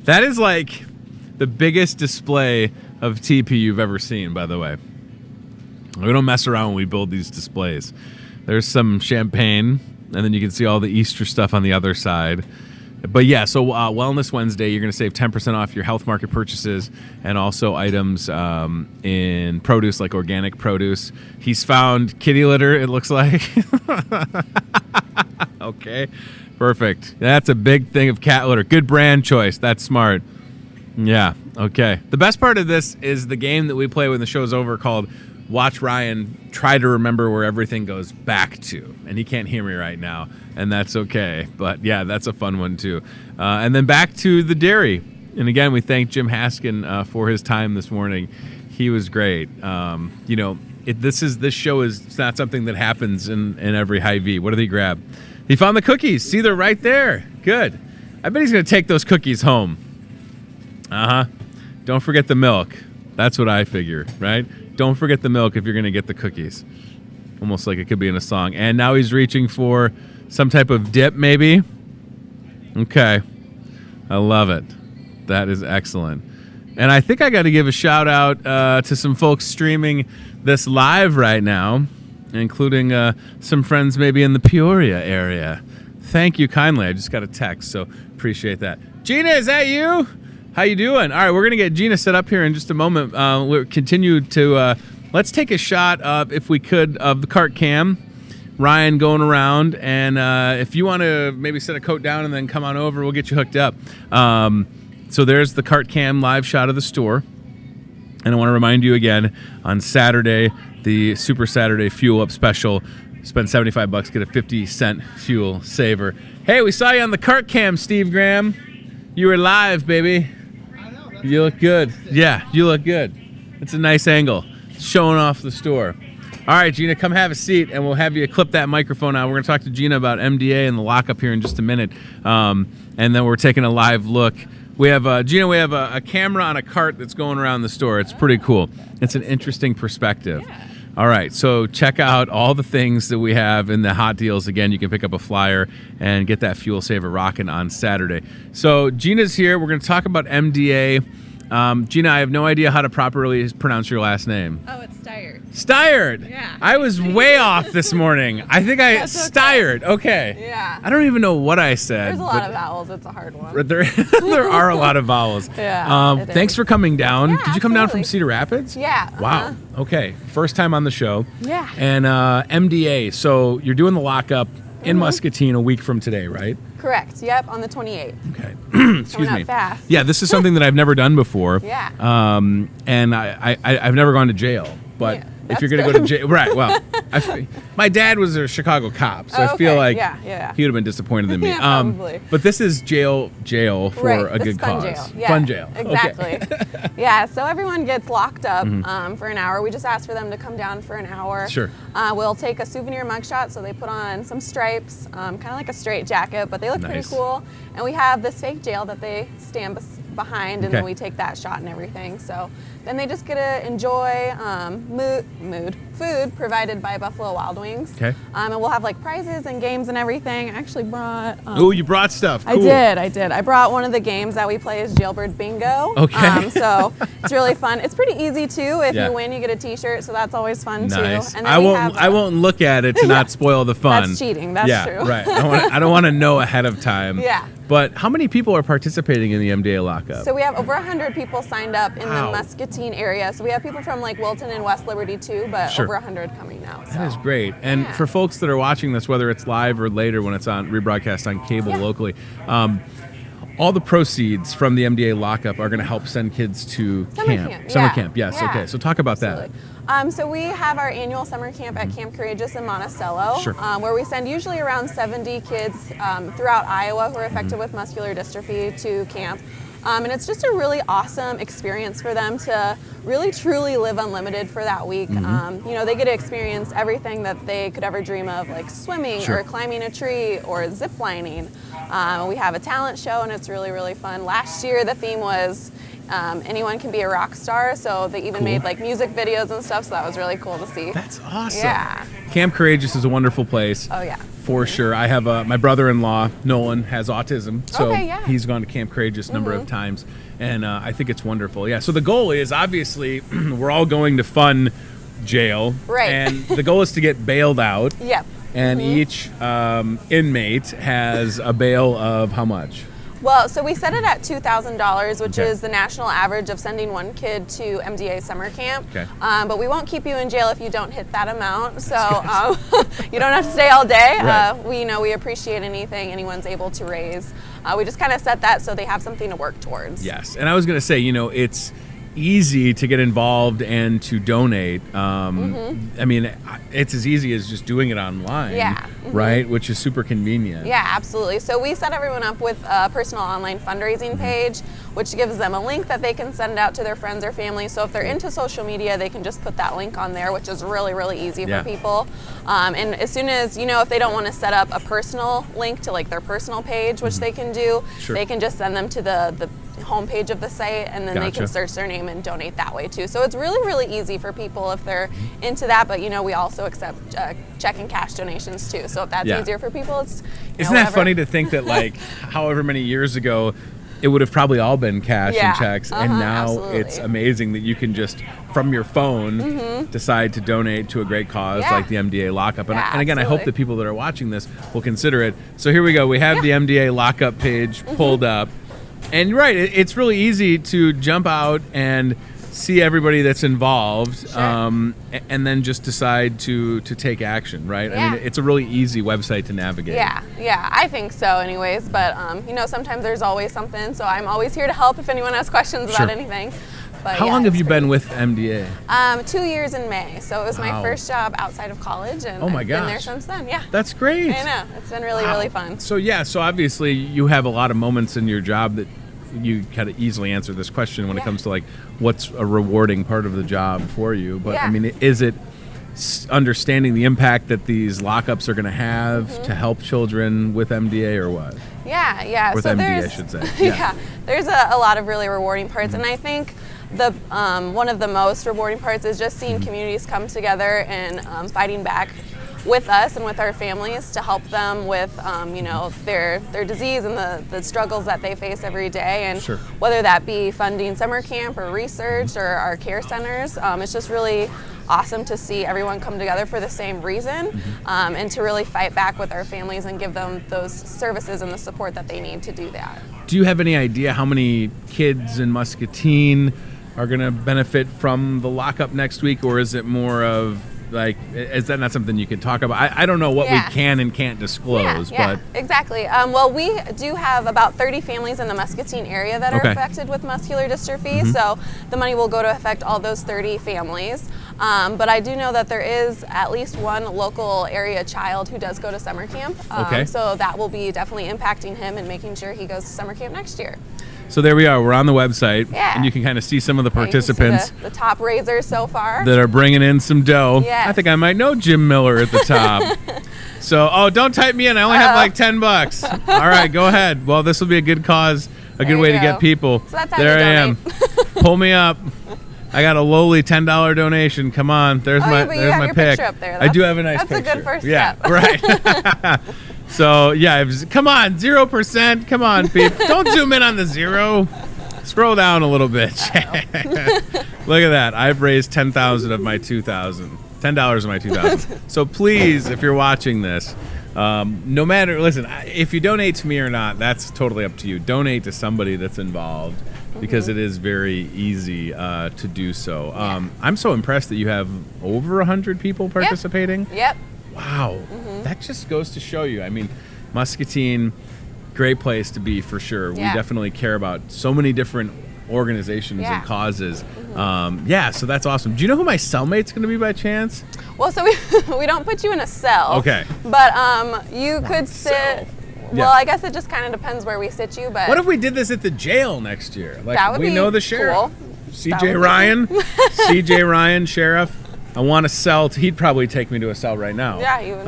That is like the biggest display of TP you've ever seen, by the way. We don't mess around when we build these displays. There's some champagne, and then you can see all the Easter stuff on the other side. But yeah, so Wellness Wednesday, you're going to save 10% off your health market purchases and also items in produce, like organic produce. He's found kitty litter, it looks like. Okay, perfect. That's a big thing of cat litter. Good brand choice. That's smart. Yeah, okay. The best part of this is the game that we play when the show's over called Watch Ryan Try to Remember Where Everything Goes Back To. And he can't hear me right now, and that's okay. But yeah, that's a fun one too. And then back to the dairy. And again, we thank Jim Haskin for his time this morning. He was great. You know, this show is not something that happens in every Hy-Vee. What did he grab? He found the cookies. See, they're right there. Good. I bet he's going to take those cookies home. Don't forget the milk. That's what I figure, right? Don't forget the milk if you're going to get the cookies. Almost like it could be in a song. And now he's reaching for some type of dip, maybe. Okay. I love it. That is excellent. And I think I got to give a shout out to some folks streaming this live right now, including some friends maybe in the Peoria area. Thank you kindly. I just got a text, so appreciate that. Gina, is that you? How you doing? All right, we're going to get Gina set up here in just a moment. We'll continue to, let's take a shot of, if we could, of the cart cam. Ryan going around, and if you want to maybe set a coat down and then come on over, we'll get you hooked up. So there's the cart cam live shot of the store. And I want to remind you again, on Saturday, the Super Saturday Fuel Up Special. Spend $75, get a 50-cent fuel saver. Hey, we saw you on the cart cam, Steve Graham. You were live, baby. I know. You look good. Yeah, you look good. It's a nice angle. Showing off the store. All right, Gina, come have a seat, and we'll have you clip that microphone out. We're going to talk to Gina about MDA and the lockup here in just a minute, and then we're taking a live look. We have Gina. We have a camera on a cart that's going around the store. It's pretty cool. It's an interesting perspective. Yeah. All right, so check out all the things that we have in the hot deals. Again, you can pick up a flyer and get that fuel saver rocking on Saturday. So Gina's here. We're going to talk about MDA. Gina, I have no idea how to properly pronounce your last name. Oh, it's Steyr. Steyr. Yeah. I was way off this morning. I think I That's okay. Steyr. Okay. Yeah. I don't even know what I said. There's a lot of vowels. It's a hard one. There are a lot of vowels. Yeah, it Thanks is. for coming down. Yeah, Did you come down from absolutely. Cedar Rapids? Yeah. Wow. Okay. First time on the show. Yeah. And MDA. So you're doing the lockup in Muscatine a week from today, right? Correct. Yep, on the 28th. Okay. Excuse Coming up me. fast. Yeah, this is something that I've never done before. Yeah. And I've never gone to jail, but Yeah, if you're that's going to go to good. jail, right? Well, my dad was a Chicago cop, so Oh, I feel okay. like Yeah. he would have been disappointed in me. Yeah, probably. But this is jail for Right, a this good is fun cause. jail. Yeah, Fun jail. Exactly. Okay. Yeah, so everyone gets locked up for an hour. We just ask for them to come down for an hour. Sure. We'll take a souvenir mugshot, so they put on some stripes, kind of like a straight jacket, but they look Nice. pretty cool. And we have this fake jail that they stand behind, and Okay. then we take that shot and everything. So then they just get to enjoy food provided by Buffalo Wild Wings. Okay. And we'll have like prizes and games and everything. I actually brought. Oh, you brought stuff. Cool. I did. I brought one of the games that we play is Jailbird Bingo. Okay. So it's really fun. It's pretty easy too. If Yeah. you win, you get a T-shirt, so that's always fun Nice. too. And then I we won't. have, I won't look at it to not spoil the fun. That's cheating. That's yeah, true. right. I don't want to know ahead of time. Yeah. But how many people are participating in the MDA lockup? So we have over 100 people signed up in Wow. the Muscatine area. So we have people from like Wilton and West Liberty too, but Sure. over 100 coming now. So. That is great. And Yeah. for folks that are watching this, whether it's live or later when it's on rebroadcast on cable Yeah. locally, all the proceeds from the MDA lockup are going to help send kids to Summer camp. camp, Summer yeah. camp, yes. Yeah. Okay, so talk about Absolutely. So we have our annual summer camp at Camp Courageous in Monticello, Sure. where we send usually around 70 kids throughout Iowa who are affected with muscular dystrophy to camp. And it's just a really awesome experience for them to really truly live unlimited for that week. They get to experience everything that they could ever dream of, like swimming Sure. or climbing a tree or zip lining. We have a talent show and it's really, really fun. Last year the theme was anyone can be a rock star, so they even Cool. made like music videos and stuff, so that was really cool to see. that. That's awesome. Yeah. Camp Courageous is a wonderful place. Oh, yeah. For sure. I have my brother-in-law, Nolan, has autism. So Okay, yeah. he's gone to Camp Courageous a number of times. And I think it's wonderful. Yeah, so the goal is obviously we're all going to fun jail. Right. And the goal is to get bailed out. Yep. And each inmate has a bail of how much? Well, so we set it at $2,000, which Okay. is the national average of sending one kid to MDA summer camp. Okay. But we won't keep you in jail if you don't hit that amount. So you don't have to stay all day. Right. We appreciate anyone's able to raise. We just kind of set that so they have something to work towards. Yes. And I was going to say, it's easy to get involved and to donate. I mean, it's as easy as just doing it online. Yeah. Right? Which is super convenient. Yeah, absolutely. So we set everyone up with a personal online fundraising page, which gives them a link that they can send out to their friends or family. So if they're into social media, they can just put that link on there, which is really, really easy Yeah. for people. And as soon as, if they don't want to set up a personal link to like their personal page, which they can do, Sure. they can just send them to the homepage of the site, and then they Gotcha. can search their name and donate that way too. So it's really, really easy for people if they're into that. But we also accept check and cash donations too. So if that's Yeah. easier for people, it's Isn't that funny to think that however many years ago it would have probably all been cash Yeah. and checks, and now Absolutely. it's amazing that you can just from your phone decide to donate to a great cause Yeah. like the MDA lockup. And, Yeah, and again, I hope absolutely. that people that are watching this will consider it. So here we go. We have the MDA lockup page pulled up, and it's really easy to jump out and see everybody that's involved, Sure. and then just decide to take action, right? I Yeah. mean, it's a really easy website to navigate. Yeah, I think so anyways, but sometimes there's always something, so I'm always here to help if anyone has questions Sure. about anything. But How yeah, long have it's you great. been with MDA? 2 years in May, so it was my Wow. first job outside of college, and Oh my I've been there gosh. since then. Yeah, That's great. I know, it's been really, really fun. So so obviously you have a lot of moments in your job that you kind of easily answer this question when it Yeah. comes to like what's a rewarding part of the job for you. But I Yeah. mean, is it understanding the impact that these lockups are going to have to help children with MDA or what? Yeah. With so MD, I there's, should say. Yeah, there's a lot of really rewarding parts, and I think the one of the most rewarding parts is just seeing communities come together and fighting back with us and with our families to help them with their disease and the struggles that they face every day, and Sure. whether that be funding summer camp or research or our care centers. It's just really awesome to see everyone come together for the same reason, and to really fight back with our families and give them those services and the support that they need to do that. Do you have any idea how many kids in Muscatine are going to benefit from the lockup next week, or is it more of like, is that not something you can talk about? I don't know what Yeah. we can and can't disclose, Yeah, but exactly. Well, we do have about 30 families in the Muscatine area that are Okay. affected with muscular dystrophy, so the money will go to affect all those 30 families. But I do know that there is at least one local area child who does go to summer camp, Okay. so that will be definitely impacting him and making sure he goes to summer camp next year. so there we are. We're on the website, Yeah. and you can kind of see some of the You can see participants the top raisers so far. that are bringing in some dough. Yes. I think I might know Jim Miller at the top. So, don't type me in. I only have like $10. All right, go ahead. Well, this will be a good cause, a good There way you to get go. people. So that's how there you I am. Pull me up. I got a lowly $10 donation. Come on, there's Oh, my yeah, but you there's have my your pick. picture up there. I do have a nice That's picture. a good first yeah, step. right. So come on, 0%. Come on, people. Don't zoom in on the zero. Scroll down a little bit. Look at that. I've raised $10,000 of my $2,000. $10 of my $2,000. So please, if you're watching this, no matter, listen, if you donate to me or not, that's totally up to you. Donate to somebody that's involved, because it is very easy to do so. I'm so impressed that you have over 100 people participating. Yep. Wow. That just goes to show you. I mean, Muscatine, great place to be for sure. We Yeah. definitely care about so many different organizations Yeah. and causes. So that's awesome. Do you know who my cellmate's going to be by chance? Well, so we don't put you in a cell. Okay. But you could sit. cell. Well, Yeah. I guess it just kind of depends where we sit you. But What if we did this at the jail next year? Like, That would we be know the sheriff. cool. CJ That would be- Ryan. CJ Ryan, sheriff. I want to sell. He'd probably take me to a cell right now. Yeah, he would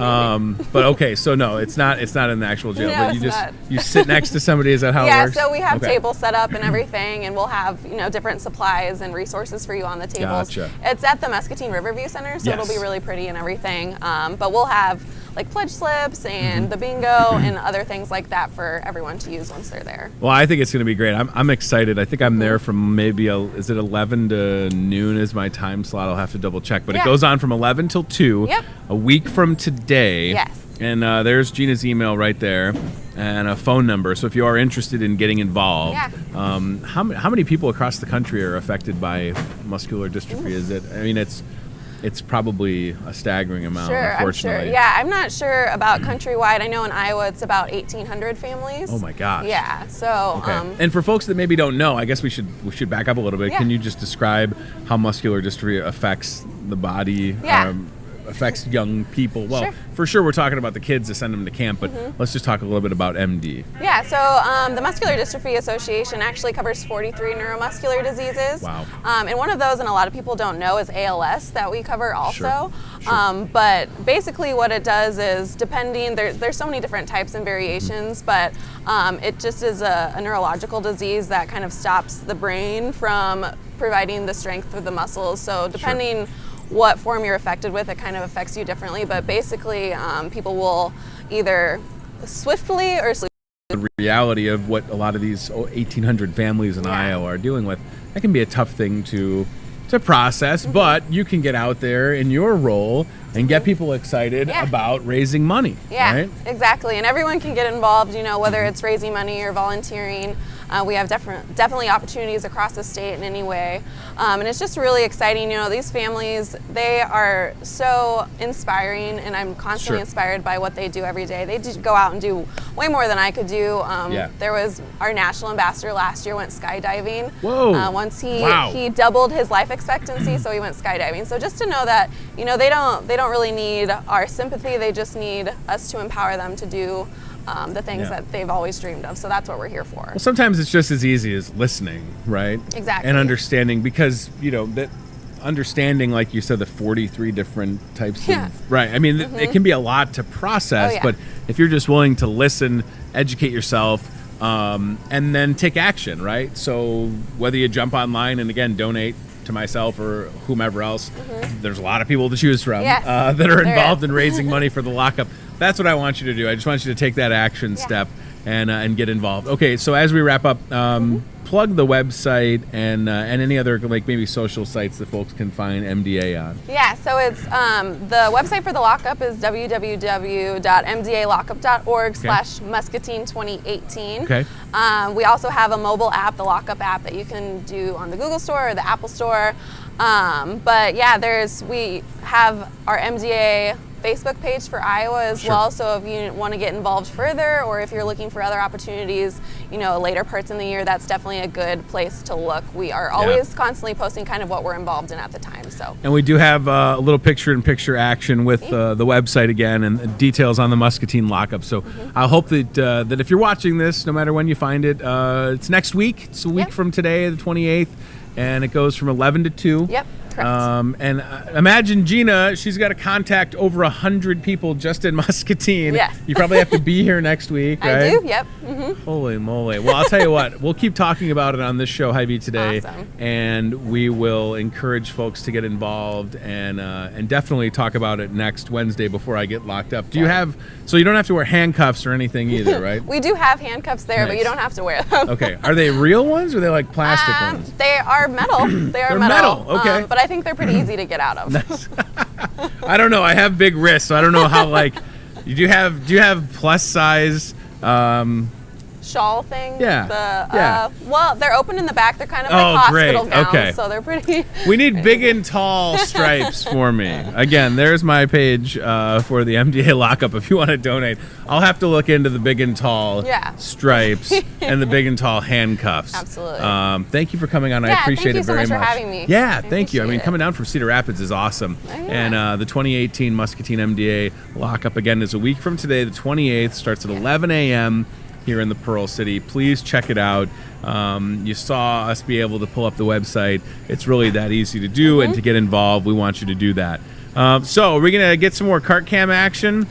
maybe. But okay, so no, it's not in the actual jail. No, but you it's just not. you sit next to somebody. Is that how it yeah, works? so we have Okay. tables set up and everything, and we'll have different supplies and resources for you on the tables. Gotcha. It's at the Muscatine Riverview Center, so it'll Yes. be really pretty and everything. But we'll have like pledge slips and Mm-hmm. the bingo and other things like that for everyone to use once they're there. Well, I think it's going to be great. I'm excited. I think I'm there from maybe is it 11 to noon is my time slot. I'll have to double check, but it Yeah. goes on from 11 till 2. Yep. A week from today. Yes. And there's Gina's email right there, and a phone number. So if you are interested in getting involved, Yeah. how many people across the country are affected by muscular dystrophy? Is it? I mean, it's probably a staggering amount. Sure, I'm sure. Unfortunately. Yeah, I'm not sure about countrywide. I know in Iowa it's about 1,800 families. Oh my gosh. Yeah, so Okay. And for folks that maybe don't know, I guess we should back up a little bit. Yeah. Can you just describe how muscular dystrophy affects the body? Yeah. Affects young people. Well, Sure. for sure we're talking about the kids to send them to camp, but let's just talk a little bit about MD. Yeah, so the Muscular Dystrophy Association actually covers 43 neuromuscular diseases. Wow. And one of those, and a lot of people don't know, is ALS that we cover also. Sure. But basically what it does is, depending, there's so many different types and variations, but it just is a neurological disease that kind of stops the brain from providing the strength for the muscles. So depending what form you're affected with, it kind of affects you differently, but basically people will either swiftly or The reality of what a lot of these 1,800 families in Iowa are dealing with, that can be a tough thing to process, but you can get out there in your role and get people excited about raising money. Yeah, right? exactly. And everyone can get involved, whether it's raising money or volunteering. We have definitely opportunities across the state in any way. And it's just really exciting. You know, these families, they are so inspiring, and I'm constantly inspired by what they do every day. They go out and do way more than I could do. There was our national ambassador last year went skydiving. Whoa. Once he doubled his life expectancy, so he went skydiving. So just to know that, you know, they don't really need our sympathy. They just need us to empower them to do the things that they've always dreamed of. So that's what we're here for. Well, sometimes it's just as easy as listening, right? Exactly. And understanding, because, you know, that understanding, like you said, the 43 different types of, right. I mean, it can be a lot to process, but if you're just willing to listen, educate yourself, and then take action, right? So whether you jump online and, again, donate to myself or whomever else, there's a lot of people to choose from that are involved in raising money for the lockup. That's what I want you to do. I just want you to take that action step and get involved. Okay, so as we wrap up, plug the website and any other, like, maybe social sites that folks can find MDA on. Yeah, so it's the website for the lockup is www.mdalockup.org/Muscatine2018. Okay. We also have a mobile app, the lockup app, that you can do on the Google Store or the Apple Store. But yeah, we have our MDA Facebook page for Iowa as well. So if you want to get involved further, or if you're looking for other opportunities, you know, later parts in the year, that's definitely a good place to look. We are always constantly posting kind of what we're involved in at the time. So. And we do have a little picture-in-picture action with the website again, and details on the Muscatine lockup. So I hope that if you're watching this, no matter when you find it, it's next week. It's a week from today, the 28th, and it goes from 11 to 2. Yep. And imagine Gina, she's got to contact over 100 people just in Muscatine. Yes. You probably have to be here next week, right? I do, yep. Holy moly. Well, I'll tell you what, we'll keep talking about it on this show, Hy-Vee Today. Awesome. And we will encourage folks to get involved and definitely talk about it next Wednesday before I get locked up. Do you have, so you don't have to wear handcuffs or anything either, right? We do have handcuffs there, but you don't have to wear them. Okay. Are they real ones, or are they like plastic ones? They are metal. They're metal. Okay. But I think they're pretty easy to get out of. I don't know. I have big wrists, so I don't know how, like, do you have plus size shawl thing? Yeah. Well, they're open in the back. They're kind of like hospital great. gowns, Okay. so they're pretty. We need big and tall stripes for me. Again, there's my page for the MDA lockup if you want to donate. I'll have to look into the big and tall stripes and the big and tall handcuffs. Absolutely. Thank you for coming on. I appreciate it very much. Thank you so much for having me. Yeah, thank you. I mean, appreciate it. coming down from Cedar Rapids is awesome. And the 2018 Muscatine MDA lockup, again, is a week from today. The 28th starts at 11 a.m. here in the Pearl City. Please check it out. You saw us be able to pull up the website. It's really that easy to do and to get involved. We want you to do that. So are we going to get some more cart cam action?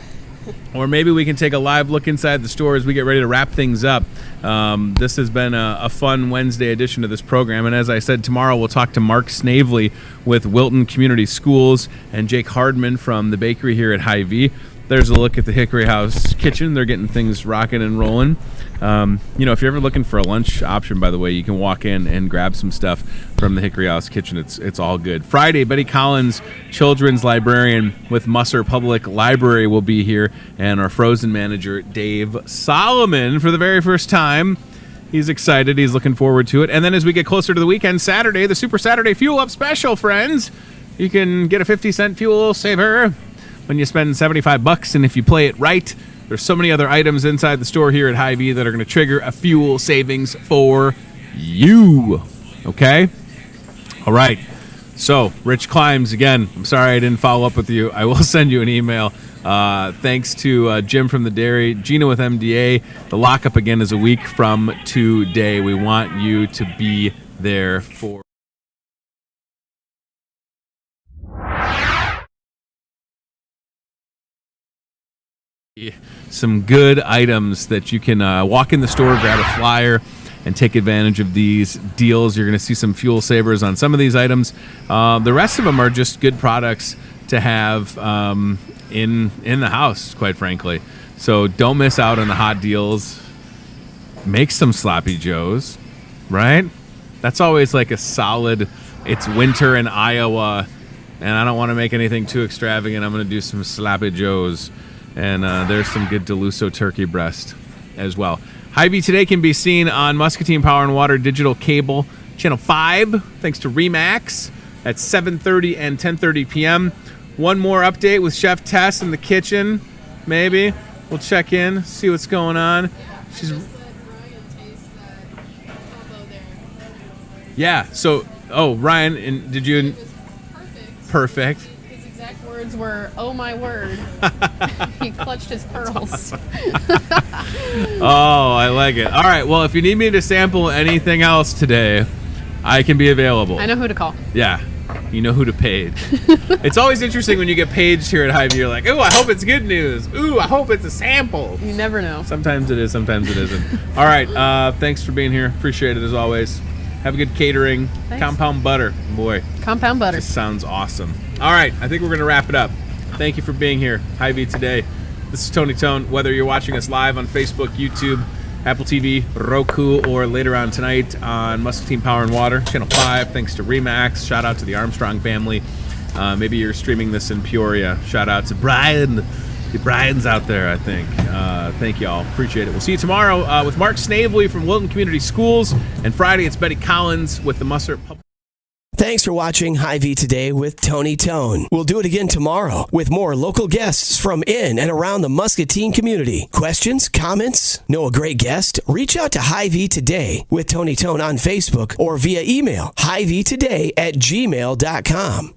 Or maybe we can take a live look inside the store as we get ready to wrap things up. This has been a fun Wednesday edition of this program. And as I said, tomorrow we'll talk to Mark Snavely with Wilton Community Schools and Jake Hardman from the bakery here at Hy-Vee. There's a look at the Hickory House kitchen. They're getting things rocking and rolling. You know, if you're ever looking for a lunch option, by the way, you can walk in and grab some stuff from the Hickory House kitchen. It's all good. Friday, Betty Collins, children's librarian with Musser Public Library, will be here, and our Frozen manager, Dave Solomon, for the very first time. He's excited. He's looking forward to it. And then as we get closer to the weekend, Saturday, the Super Saturday Fuel Up Special, friends. You can get a 50-cent fuel saver when you spend $75, and if you play it right, there's so many other items inside the store here at Hy-Vee that are going to trigger a fuel savings for you. Okay? All right. So, Rich Climbs, again, I'm sorry I didn't follow up with you. I will send you an email. Thanks to Jim from the dairy, Gina with MDA. The lockup, again, is a week from today. We want you to be there for some good items that you can walk in the store, grab a flyer, and take advantage of these deals. You're going to see some fuel savers on some of these items. The rest of them are just good products to have in the house, quite frankly. So don't miss out on the hot deals. Make some Sloppy Joes, right? That's always like a solid, it's winter in Iowa, and I don't want to make anything too extravagant. I'm going to do some Sloppy Joes. And there's some good Deluso turkey breast as well. Hy-Vee Today can be seen on Muscatine Power and Water digital cable, channel 5, thanks to Remax at 7:30 and 10:30 p.m. One more update with Chef Tess in the kitchen, maybe. We'll check in, see what's going on. She's... Yeah, so, Ryan, and did you... Perfect. His exact words were, "Oh my word." He clutched his pearls. Awesome. Oh, I like it. All right, well, if you need me to sample anything else today, I can be available. I know who to call. Yeah, you know who to page. It's always interesting when you get paged here at Hy-Vee. You're like, ooh, I hope it's good news. Ooh, I hope it's a sample. You never know. Sometimes it is, sometimes it isn't. All right, thanks for being here. Appreciate it as always. Have a good catering. Thanks. Compound butter. Boy, Compound butter. this sounds awesome. All right, I think we're going to wrap it up. Thank you for being here. Hy-Vee Today. This is Tony Tone. Whether you're watching us live on Facebook, YouTube, Apple TV, Roku, or later on tonight on Muscatine Power and Water, Channel 5, thanks to Remax. Shout out to the Armstrong family. Maybe you're streaming this in Peoria. Shout out to Brian. The Brian's out there, I think. Thank you all. Appreciate it. We'll see you tomorrow with Mark Snavely from Wilton Community Schools. And Friday, it's Betty Collins with the Musser Public. Thanks for watching Hy-Vee Today with Tony Tone. We'll do it again tomorrow with more local guests from in and around the Muscatine community. Questions, comments, know a great guest? Reach out to Hy-Vee Today with Tony Tone on Facebook or via email, hyveetoday@gmail.com.